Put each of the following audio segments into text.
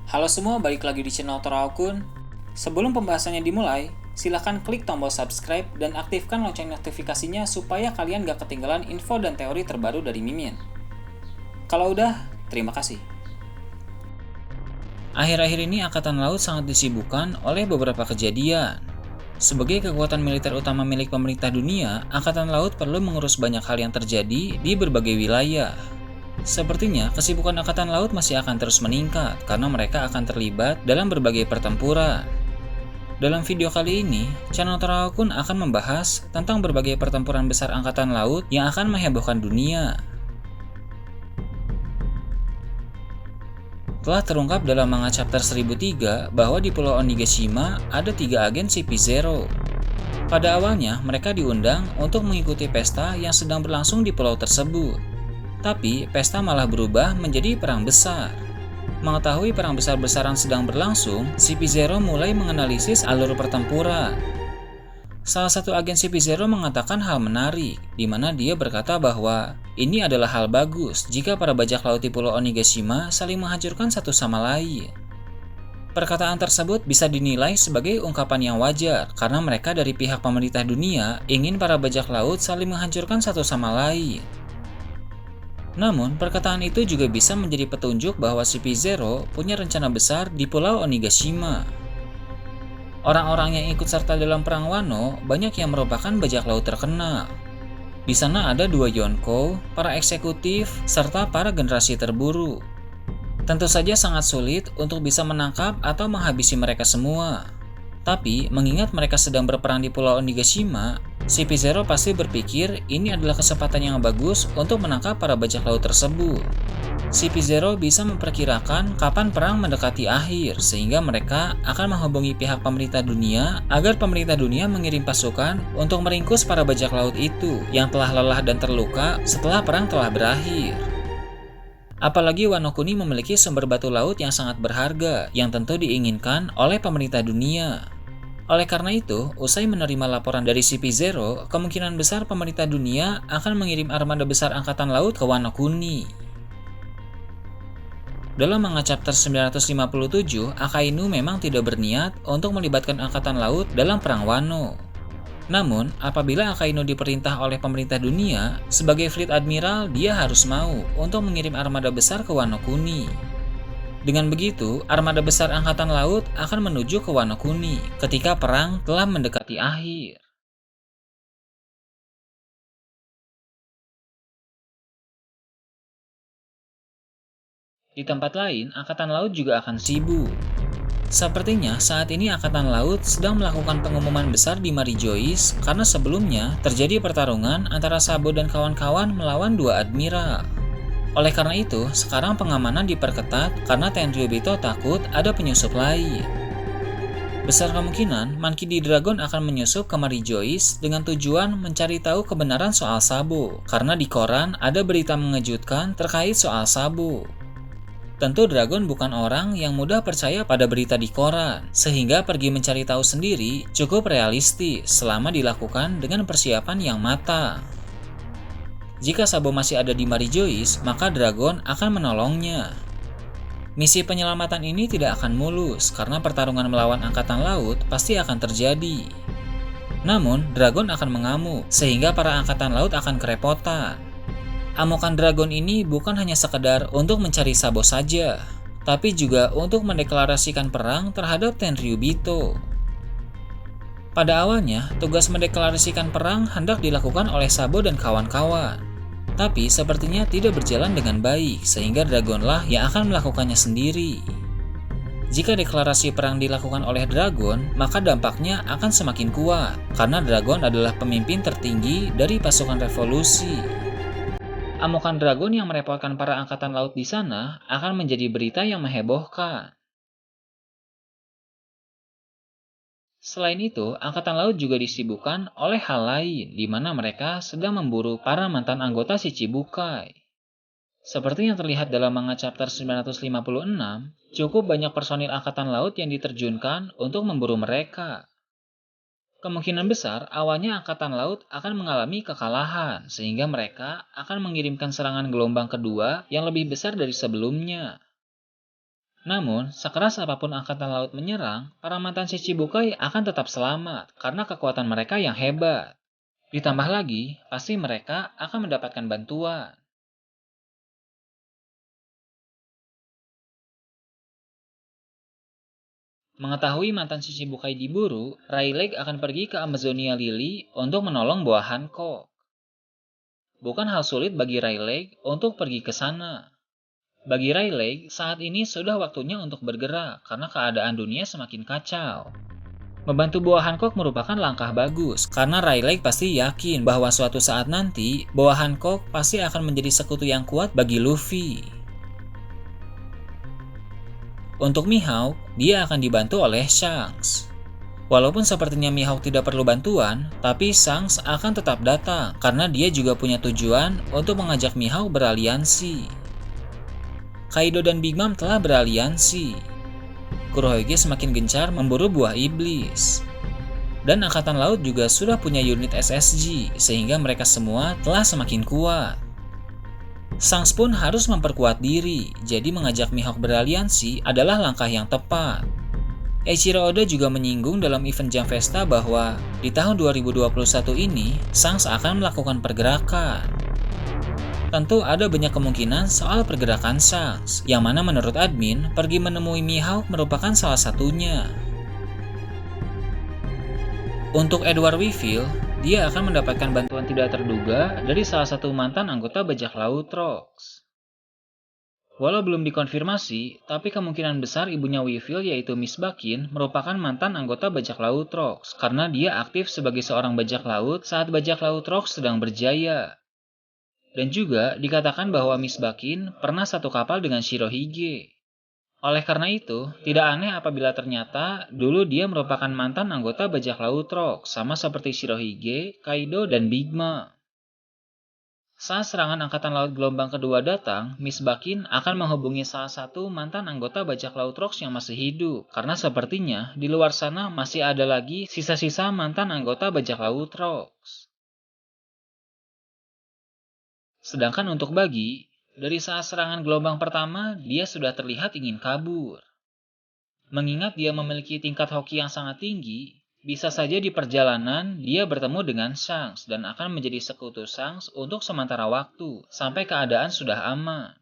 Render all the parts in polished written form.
Halo semua, balik lagi di channel Toraokun. Sebelum pembahasannya dimulai, silahkan klik tombol subscribe dan aktifkan lonceng notifikasinya supaya kalian gak ketinggalan info dan teori terbaru dari Mimin. Kalau udah, terima kasih. Akhir-akhir ini Angkatan Laut sangat disibukkan oleh beberapa kejadian. Sebagai kekuatan militer utama milik pemerintah dunia, Angkatan Laut perlu mengurus banyak hal yang terjadi di berbagai wilayah. Sepertinya, kesibukan Angkatan Laut masih akan terus meningkat karena mereka akan terlibat dalam berbagai pertempuran. Dalam video kali ini, channel Toraokun akan membahas tentang berbagai pertempuran besar Angkatan Laut yang akan menghebohkan dunia. Telah terungkap dalam manga chapter 1003 bahwa di Pulau Onigashima ada 3 agen CP0. Pada awalnya, mereka diundang untuk mengikuti pesta yang sedang berlangsung di pulau tersebut. Tapi, pesta malah berubah menjadi perang besar. Mengetahui perang besar-besaran sedang berlangsung, CP0 mulai menganalisis alur pertempuran. Salah satu agen CP0 mengatakan hal menarik, di mana dia berkata bahwa ini adalah hal bagus jika para bajak laut di Pulau Onigashima saling menghancurkan satu sama lain. Perkataan tersebut bisa dinilai sebagai ungkapan yang wajar karena mereka dari pihak pemerintah dunia ingin para bajak laut saling menghancurkan satu sama lain. Namun, perkataan itu juga bisa menjadi petunjuk bahwa CP0 punya rencana besar di Pulau Onigashima. Orang-orang yang ikut serta dalam Perang Wano banyak yang merupakan bajak laut terkenal. Di sana ada 2 Yonko, para eksekutif, serta para generasi terburu. Tentu saja sangat sulit untuk bisa menangkap atau menghabisi mereka semua. Tapi, mengingat mereka sedang berperang di Pulau Onigashima, CP0 pasti berpikir ini adalah kesempatan yang bagus untuk menangkap para bajak laut tersebut. CP0 bisa memperkirakan kapan perang mendekati akhir, sehingga mereka akan menghubungi pihak pemerintah dunia agar pemerintah dunia mengirim pasukan untuk meringkus para bajak laut itu yang telah lelah dan terluka setelah perang telah berakhir. Apalagi Wano Kuni memiliki sumber batu laut yang sangat berharga yang tentu diinginkan oleh pemerintah dunia. Oleh karena itu, usai menerima laporan dari CP0, kemungkinan besar pemerintah dunia akan mengirim armada besar angkatan laut ke Wano Kuni. Dalam manga chapter 957, Akainu memang tidak berniat untuk melibatkan angkatan laut dalam perang Wano. Namun, apabila Akainu diperintah oleh pemerintah dunia, sebagai Fleet Admiral dia harus mau untuk mengirim armada besar ke Wano Kuni. Dengan begitu, armada besar angkatan laut akan menuju ke Wano Kuni ketika perang telah mendekati akhir. Di tempat lain, angkatan laut juga akan sibuk. Sepertinya saat ini angkatan laut sedang melakukan pengumuman besar di Marijois karena sebelumnya terjadi pertarungan antara Sabo dan kawan-kawan melawan 2 admiral. Oleh karena itu, sekarang pengamanan diperketat karena Tenryubito takut ada penyusup lain. Besar kemungkinan Monkey D. Dragon akan menyusup ke Marijois dengan tujuan mencari tahu kebenaran soal Sabo, karena di koran ada berita mengejutkan terkait soal Sabo. Tentu Dragon bukan orang yang mudah percaya pada berita di koran, sehingga pergi mencari tahu sendiri cukup realistis selama dilakukan dengan persiapan yang matang. Jika Sabo masih ada di Marijois, maka Dragon akan menolongnya. Misi penyelamatan ini tidak akan mulus karena pertarungan melawan angkatan laut pasti akan terjadi. Namun, Dragon akan mengamuk sehingga para angkatan laut akan kerepotan. Amukan Dragon ini bukan hanya sekedar untuk mencari Sabo saja, tapi juga untuk mendeklarasikan perang terhadap Tenryubito. Pada awalnya, tugas mendeklarasikan perang hendak dilakukan oleh Sabo dan kawan-kawan. Tapi sepertinya tidak berjalan dengan baik, sehingga Dragonlah yang akan melakukannya sendiri. Jika deklarasi perang dilakukan oleh Dragon, maka dampaknya akan semakin kuat, karena Dragon adalah pemimpin tertinggi dari pasukan revolusi. Amukan Dragon yang merepotkan para angkatan laut di sana akan menjadi berita yang menghebohkan. Selain itu, Angkatan Laut juga disibukkan oleh hal lain, di mana mereka sedang memburu para mantan anggota Shichibukai. Seperti yang terlihat dalam manga chapter 956, cukup banyak personil Angkatan Laut yang diterjunkan untuk memburu mereka. Kemungkinan besar awalnya Angkatan Laut akan mengalami kekalahan, sehingga mereka akan mengirimkan serangan gelombang kedua yang lebih besar dari sebelumnya. Namun, sekeras apapun angkatan laut menyerang, para mantan Shichibukai akan tetap selamat karena kekuatan mereka yang hebat. Ditambah lagi, pasti mereka akan mendapatkan bantuan. Mengetahui mantan Shichibukai diburu, Rayleigh akan pergi ke Amazonia Lily untuk menolong buah Hancock. Bukan hal sulit bagi Rayleigh untuk pergi ke sana. Bagi Rayleigh, saat ini sudah waktunya untuk bergerak karena keadaan dunia semakin kacau. Membantu buah Hancock merupakan langkah bagus karena Rayleigh pasti yakin bahwa suatu saat nanti buah Hancock pasti akan menjadi sekutu yang kuat bagi Luffy. Untuk Mihawk, dia akan dibantu oleh Shanks. Walaupun sepertinya Mihawk tidak perlu bantuan, tapi Shanks akan tetap datang karena dia juga punya tujuan untuk mengajak Mihawk beraliansi. Kaido dan Big Mom telah beraliansi. Kurohige semakin gencar memburu buah iblis. Dan Angkatan Laut juga sudah punya unit SSG, sehingga mereka semua telah semakin kuat. Shanks pun harus memperkuat diri, jadi mengajak Mihawk beraliansi adalah langkah yang tepat. Eiichiro Oda juga menyinggung dalam event Jam Festa bahwa di tahun 2021 ini, Shanks akan melakukan pergerakan. Tentu ada banyak kemungkinan soal pergerakan Shanks, yang mana menurut admin, pergi menemui Mihawk merupakan salah satunya. Untuk Edward Weevil, dia akan mendapatkan bantuan tidak terduga dari salah satu mantan anggota bajak laut Rocks. Walau belum dikonfirmasi, tapi kemungkinan besar ibunya Weevil yaitu Miss Bakin merupakan mantan anggota bajak laut Rocks karena dia aktif sebagai seorang bajak laut saat bajak laut Rocks sedang berjaya. Dan juga dikatakan bahwa Miss Bakin pernah satu kapal dengan Shirohige. Oleh karena itu, tidak aneh apabila ternyata dulu dia merupakan mantan anggota bajak laut Rocks sama seperti Shirohige, Kaido, dan Big Mom. Saat serangan Angkatan Laut gelombang kedua datang, Miss Bakin akan menghubungi salah satu mantan anggota bajak laut Rocks yang masih hidup, karena sepertinya di luar sana masih ada lagi sisa-sisa mantan anggota bajak laut Rocks. Sedangkan untuk Buggy, dari saat serangan gelombang pertama, dia sudah terlihat ingin kabur. Mengingat dia memiliki tingkat hoki yang sangat tinggi, bisa saja di perjalanan dia bertemu dengan Shanks dan akan menjadi sekutu Shanks untuk sementara waktu, sampai keadaan sudah aman.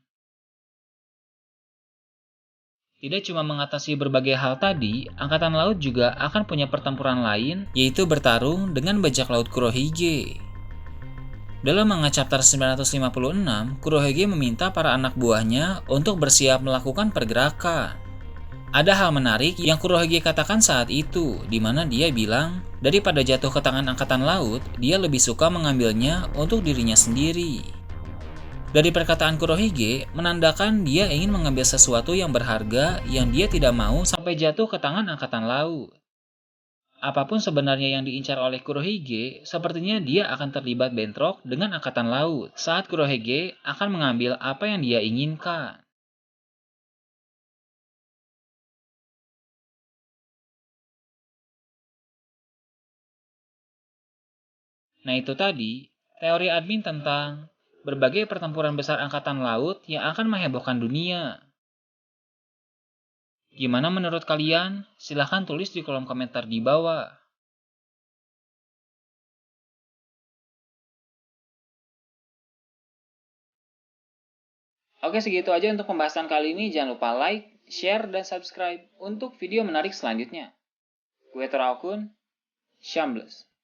Tidak cuma mengatasi berbagai hal tadi, Angkatan Laut juga akan punya pertempuran lain, yaitu bertarung dengan bajak laut Kurohige. Dalam manga chapter 956, Kurohige meminta para anak buahnya untuk bersiap melakukan pergerakan. Ada hal menarik yang Kurohige katakan saat itu, di mana dia bilang, daripada jatuh ke tangan Angkatan Laut, dia lebih suka mengambilnya untuk dirinya sendiri. Dari perkataan Kurohige, menandakan dia ingin mengambil sesuatu yang berharga yang dia tidak mau sampai jatuh ke tangan Angkatan Laut. Apapun sebenarnya yang diincar oleh Kurohige, sepertinya dia akan terlibat bentrok dengan Angkatan Laut saat Kurohige akan mengambil apa yang dia inginkan. Nah itu tadi, teori admin tentang berbagai pertempuran besar Angkatan Laut yang akan menghebohkan dunia. Gimana menurut kalian? Silahkan tulis di kolom komentar di bawah. Oke, segitu aja untuk pembahasan kali ini. Jangan lupa like, share, dan subscribe untuk video menarik selanjutnya. Gue Toraokun, Shambles.